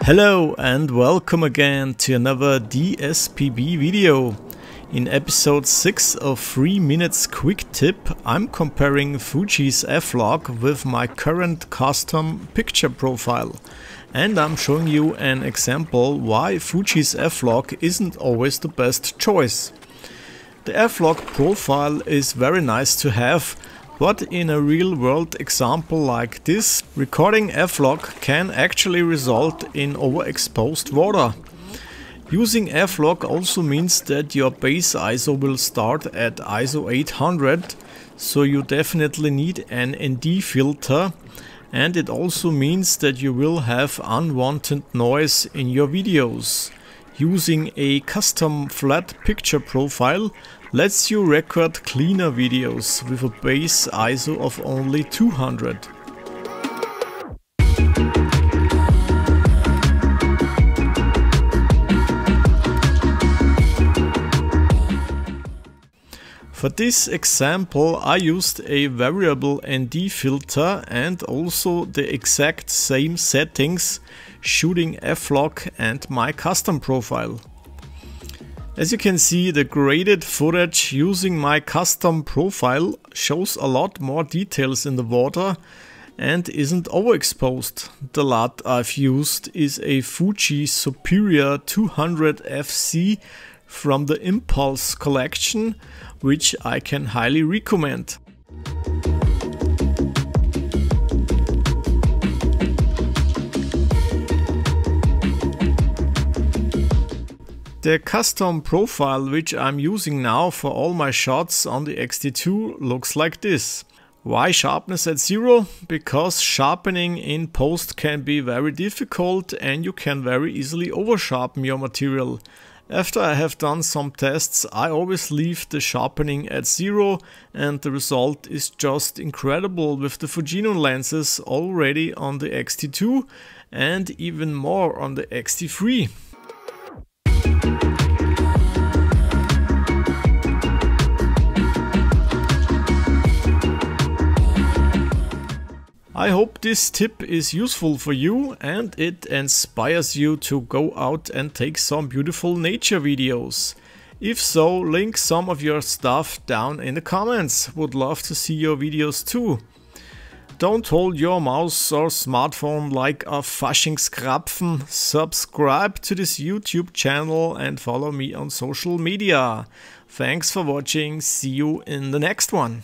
Hello and welcome again to another DSPB video. In episode 6 of 3 minutes quick tip, I'm comparing Fuji's f-log with my current custom picture profile. And I'm showing you an example why Fuji's f-log isn't always the best choice. The f-log profile is very nice to have, but in a real-world example like this, recording f-log can actually result in overexposed water. Using f-log also means that your base ISO will start at ISO 800, so you definitely need an ND filter, and it also means that you will have unwanted noise in your videos. Using a custom flat picture profile lets you record cleaner videos with a base ISO of only 200. For this example I used a variable ND filter and also the exact same settings, shooting f-log and my custom profile. As you can see, the graded footage using my custom profile shows a lot more details in the water and isn't overexposed. The LUT I've used is a Fuji Superior 200 FC from the Impulse collection, which I can highly recommend. The custom profile which I'm using now for all my shots on the X-T2 looks like this. Why sharpness at 0? Because sharpening in post can be very difficult and you can very easily oversharpen your material. After I have done some tests, I always leave the sharpening at 0 and the result is just incredible with the Fujifilm lenses already on the X-T2 and even more on the X-T3. I hope this tip is useful for you and it inspires you to go out and take some beautiful nature videos. If so, link some of your stuff down in the comments. Would love to see your videos too. Don't hold your mouse or smartphone like a Faschingskrapfen. Subscribe to this YouTube channel and follow me on social media. Thanks for watching. See you in the next one.